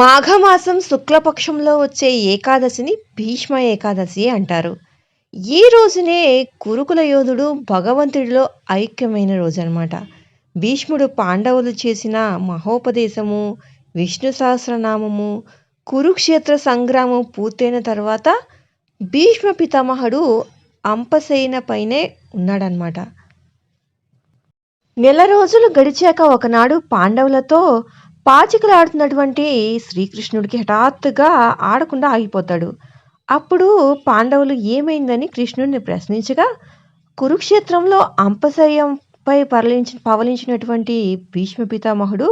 మాఘమాసం శుక్లపక్షంలో వచ్చే ఏకాదశిని భీష్మ ఏకాదశి అంటారు. ఈ రోజునే కురుకుల యోధుడు భగవంతుడిలో ఐక్యమైన రోజనమాట. భీష్ముడు పాండవులు చేసిన మహోపదేశము, విష్ణు సహస్రనామము, కురుక్షేత్ర సంగ్రామం పూర్తయిన తర్వాత భీష్మ పితామహుడు అంపశయన పైనే ఉన్నాడనమాట. నెల రోజులు గడిచాక ఒకనాడు పాండవులతో పాచికలాడుతున్నటువంటి శ్రీకృష్ణుడికి హఠాత్తుగా ఆడకుండా ఆగిపోతాడు. అప్పుడు పాండవులు ఏమైందని కృష్ణుడిని ప్రశ్నించగా, కురుక్షేత్రంలో అంపశయ్యంపై పవలించినటువంటి భీష్మ పితామహుడు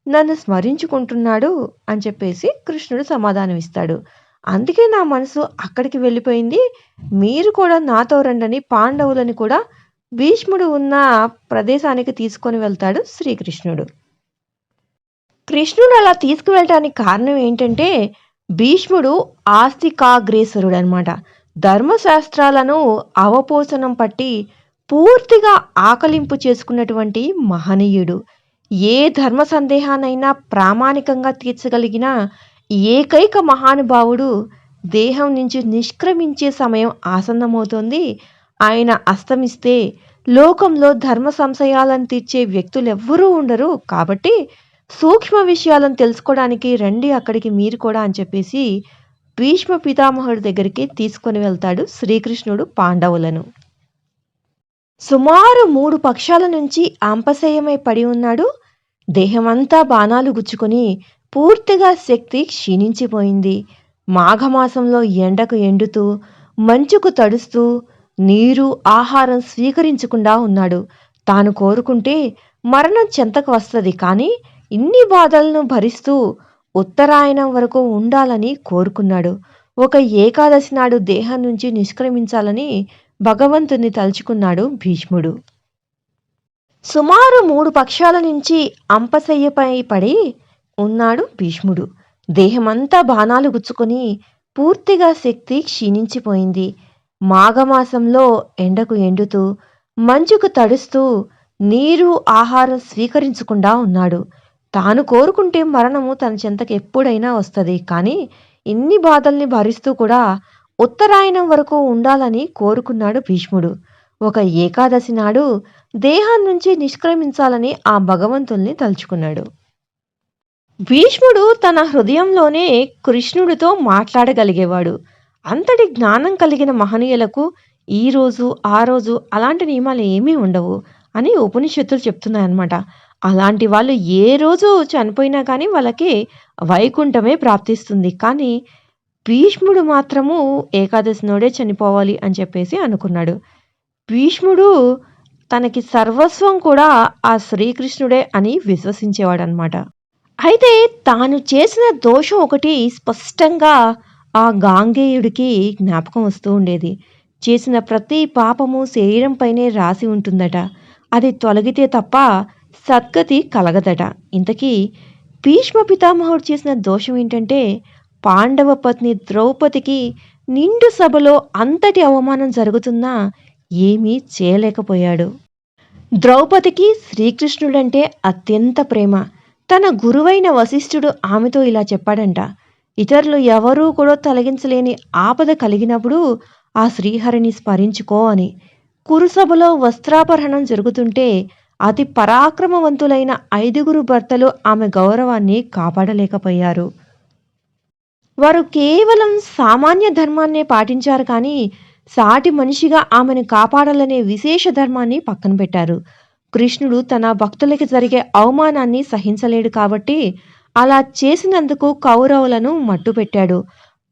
నన్ను స్మరించుకుంటున్నాడు అని చెప్పేసి కృష్ణుడు సమాధానం ఇస్తాడు. అందుకే నా మనసు అక్కడికి వెళ్ళిపోయింది. మీరు కూడా నాతో రండని పాండవులని కూడా భీష్ముడు ఉన్న ప్రదేశానికి తీసుకొని వెళ్తాడు శ్రీకృష్ణుడు. కృష్ణుడు అలా తీసుకువెళ్ళటానికి కారణం ఏంటంటే, భీష్ముడు ఆస్తికాగ్రేసరుడు అనమాట. ధర్మశాస్త్రాలను అవపోసనం పట్టి పూర్తిగా ఆకలింపు చేసుకున్నటువంటి మహనీయుడు. ఏ ధర్మ సందేహానైనా ప్రామాణికంగా తీర్చగలిగిన ఏకైక మహానుభావుడు దేహం నుంచి నిష్క్రమించే సమయం ఆసన్నమవుతోంది. ఆయన అస్తమిస్తే లోకంలో ధర్మ సంశయాలను తీర్చే వ్యక్తులెవ్వరూ ఉండరు. కాబట్టి సూక్ష్మ విషయాలను తెలుసుకోవడానికి రండి అక్కడికి మీరు కూడా అని చెప్పేసి భీష్మ పితామహుడి దగ్గరికి తీసుకొని వెళ్తాడు శ్రీకృష్ణుడు పాండవులను. సుమారు 3 పక్షాల నుంచి అంపశయ్యమై పడి ఉన్నాడు. దేహమంతా బాణాలు గుచ్చుకొని పూర్తిగా శక్తి క్షీణించిపోయింది. మాఘమాసంలో ఎండకు ఎండుతూ మంచుకు తడుస్తూ నీరు ఆహారం స్వీకరించకుండా ఉన్నాడు. తాను కోరుకుంటే మరణం చెంతకు వస్తుంది, కానీ ఇన్ని బాధలను భరిస్తూ ఉత్తరాయణం వరకు ఉండాలని కోరుకున్నాడు. ఒక ఏకాదశి నాడు దేహం నుంచి నిష్క్రమించాలని భగవంతుని తలుచుకున్నాడు భీష్ముడు. సుమారు 3 పక్షాల నుంచి అంపశయ్యపై పడి ఉన్నాడు భీష్ముడు. దేహమంతా బాణాలు గుచ్చుకొని పూర్తిగా శక్తి క్షీణించిపోయింది. మాఘమాసంలో ఎండకు ఎండుతూ మంచుకు తడుస్తూ నీరు ఆహారం స్వీకరించకుండా ఉన్నాడు. తాను కోరుకుంటే మరణము తన చెంతకు ఎప్పుడైనా వస్తుంది, కానీ ఇన్ని బాధల్ని భరిస్తూ కూడా ఉత్తరాయణం వరకు ఉండాలని కోరుకున్నాడు భీష్ముడు. ఒక ఏకాదశి నాడు దేహం నుంచి నిష్క్రమించాలని ఆ భగవంతుల్ని తలుచుకున్నాడు. భీష్ముడు తన హృదయంలోనే కృష్ణుడితో మాట్లాడగలిగేవాడు. అంతటి జ్ఞానం కలిగిన మహనీయులకు ఈ రోజు ఆ రోజు అలాంటి నియమాలు ఏమీ ఉండవు అని ఉపనిషత్తులు చెప్తున్నాయన్నమాట. అలాంటి వాళ్ళు ఏ రోజు చనిపోయినా కానీ వాళ్ళకి వైకుంఠమే ప్రాప్తిస్తుంది. కానీ భీష్ముడు మాత్రము ఏకాదశి నోడే చనిపోవాలి అని చెప్పేసి అనుకున్నాడు. భీష్ముడు తనకి సర్వస్వం కూడా ఆ శ్రీకృష్ణుడే అని విశ్వసించేవాడనమాట. అయితే తాను చేసిన దోషం ఒకటి స్పష్టంగా ఆ గాంగేయుడికి జ్ఞాపకం వస్తూ ఉండేది. చేసిన ప్రతి పాపము శరీరంపైనే రాసి ఉంటుందట. అది తొలగితే తప్ప సద్గతి కలగదట. ఇంతకీ భీష్మ పితామహుడు చేసిన దోషం ఏంటంటే, పాండవ పత్ని ద్రౌపదికి నిండు సభలో అంతటి అవమానం జరుగుతున్నా ఏమీ చేయలేకపోయాడు. ద్రౌపదికి శ్రీకృష్ణుడంటే అత్యంత ప్రేమ. తన గురువైన వశిష్ఠుడు ఆమెతో ఇలా చెప్పాడంట, ఇతరులు ఎవరూ కూడా తొలగించలేని ఆపద కలిగినప్పుడు ఆ శ్రీహరిని స్మరించుకో అని. కురుసభలో వస్త్రాపహరణం జరుగుతుంటే అతి పరాక్రమవంతులైన 5 భర్తలు ఆమె గౌరవాన్ని కాపాడలేకపోయారు. వారు కేవలం సామాన్య ధర్మాన్నే పాటించారు, కానీ సాటి మనిషిగా ఆమెను కాపాడాలనే విశేష ధర్మాన్ని పక్కన పెట్టారు. కృష్ణుడు తన భక్తులకి జరిగే అవమానాన్ని సహించలేడు కాబట్టి అలా చేసినందుకు కౌరవులను మట్టుపెట్టాడు.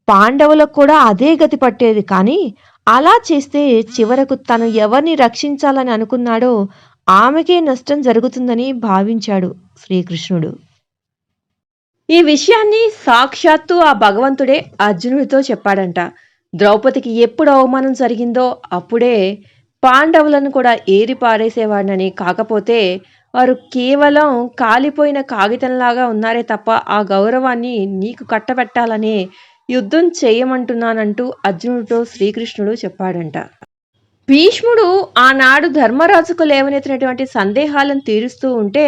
పాండవులకు కూడా అదే గతి పట్టేది, కానీ అలా చేస్తే చివరకు తను ఎవరిని రక్షించాలని అనుకున్నాడో ఆమెకే నష్టం జరుగుతుందని భావించాడు శ్రీకృష్ణుడు. ఈ విషయాన్ని సాక్షాత్తు ఆ భగవంతుడే అర్జునుడితో చెప్పాడంట. ద్రౌపదికి ఎప్పుడు అవమానం జరిగిందో అప్పుడే పాండవులను కూడా ఏరి పారేసేవాడినని, కాకపోతే వారు కేవలం కాలిపోయిన కాగితంలాగా ఉన్నారే తప్ప ఆ గౌరవాన్ని నీకు కట్టబెట్టాలనే యుద్ధం చేయమంటున్నానంటూ అర్జునుడితో శ్రీకృష్ణుడు చెప్పాడంట. భీష్ముడు ఆనాడు ధర్మరాజుకు లేవనెత్తినటువంటి సందేహాలను తీరుస్తూ ఉంటే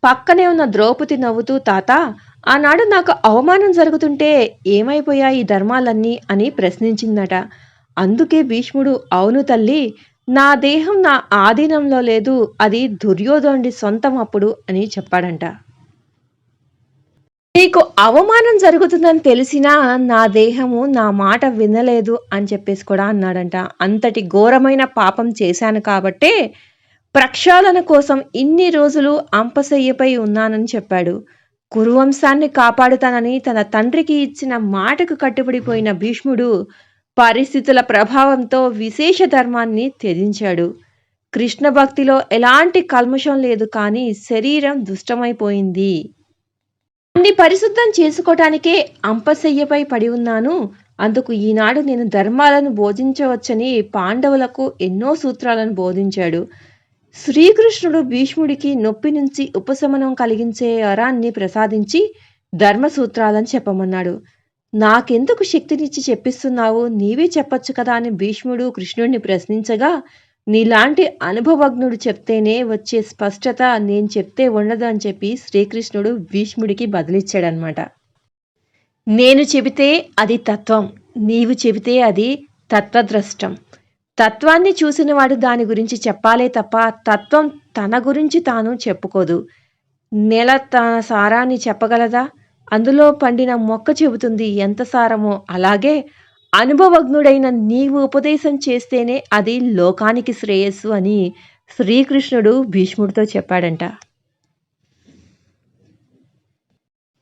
పక్కనే ఉన్న ద్రౌపది నవ్వుతూ, తాత ఆనాడు నాకు అవమానం జరుగుతుంటే ఏమైపోయాయి ఈ ధర్మాలన్నీ అని ప్రశ్నించిందట. అందుకే భీష్ముడు అవును తల్లి, నా దేహం నా ఆధీనంలో లేదు, అది దుర్యోధనుడి సొంతం అప్పుడు అని చెప్పాడంట. నీకు అవమానం జరుగుతుందని తెలిసినా నా దేహము నా మాట వినలేదు అని చెప్పేసి కూడా అన్నాడంట. అంతటి ఘోరమైన పాపం చేశాను కాబట్టే ప్రక్షాళన కోసం ఇన్ని రోజులు అంపశయ్యపై ఉన్నానని చెప్పాడు. కురువంశాన్ని కాపాడుతానని తన తండ్రికి ఇచ్చిన మాటకు కట్టుబడిపోయిన భీష్ముడు పరిస్థితుల ప్రభావంతో విశేష ధర్మాన్ని త్యజించాడు. కృష్ణ భక్తిలో ఎలాంటి కల్మషం లేదు, కానీ శరీరం దుష్టమైపోయింది. అన్ని పరిశుద్ధం చేసుకోటానికే అంపశయ్యపై పడి ఉన్నాను. అందుకు ఈనాడు నేను ధర్మాలను బోధించవచ్చని పాండవులకు ఎన్నో సూత్రాలను బోధించాడు. శ్రీకృష్ణుడు భీష్ముడికి నొప్పి నుంచి ఉపశమనం కలిగించే వరాన్ని ప్రసాదించి ధర్మసూత్రాలను చెప్పమన్నాడు. నాకెందుకు శక్తినిచ్చి చెప్పిస్తున్నావు, నీవే చెప్పొచ్చు కదా అని భీష్ముడు కృష్ణుడిని ప్రశ్నించగా, నీలాంటి అనుభవజ్ఞుడు చెప్తేనే వచ్చే స్పష్టత నేను చెప్తే ఉండదు అని చెప్పి శ్రీకృష్ణుడు భీష్ముడికి బదిలిచ్చాడనమాట. నేను చెబితే అది తత్వం, నీవు చెబితే అది తత్వద్రష్టం. తత్వాన్ని చూసినవాడు దాని గురించి చెప్పాలే తప్ప తత్వం తన గురించి తాను చెప్పుకోదు. నెల తన సారాన్ని చెప్పగలదా? అందులో పండిన మొక్క చెబుతుంది ఎంత సారమో. అలాగే అనుభవజ్ఞుడైన నీవు ఉపదేశం చేస్తేనే అది లోకానికి శ్రేయస్సు అని శ్రీకృష్ణుడు భీష్ముడితో చెప్పాడంట.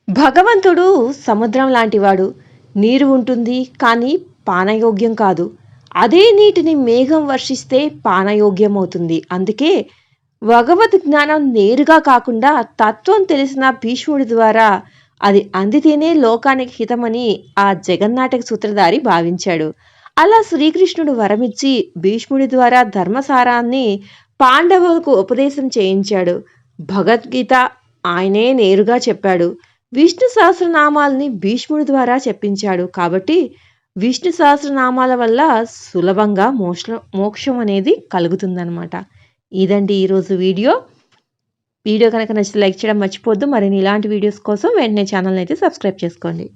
భగవంతుడు సముద్రం లాంటివాడు. నీరు ఉంటుంది, కానీ పానయోగ్యం కాదు. అదే నీటిని మేఘం వర్షిస్తే పానయోగ్యం అవుతుంది. అందుకే భగవద్ జ్ఞానం నేరుగా కాకుండా తత్వం తెలిసిన భీష్ముడి ద్వారా అది అందితేనే లోకానికి హితమని ఆ జగన్నాటక సూత్రధారి భావించాడు. అలా శ్రీకృష్ణుడు వరమిచ్చి భీష్ముడి ద్వారా ధర్మసారాన్ని పాండవులకు ఉపదేశం చేయించాడు. భగవద్గీత ఆయనే నేరుగా చెప్పాడు. విష్ణు సహస్రనామాల్ని భీష్ముడి ద్వారా చెప్పించాడు. కాబట్టి విష్ణు సహస్రనామాల వల్ల సులభంగా మోక్షం అనేది కలుగుతుందన్నమాట. ఇదండి ఈరోజు వీడియో. వీడియో కనుక నచ్చితే లైక్ చేయడం మర్చిపోద్దు. మరిన్ని ఇలాంటి వీడియోస్ కోసం వెంటనే ఛానల్ని అయితే సబ్స్క్రైబ్ చేసుకోండి.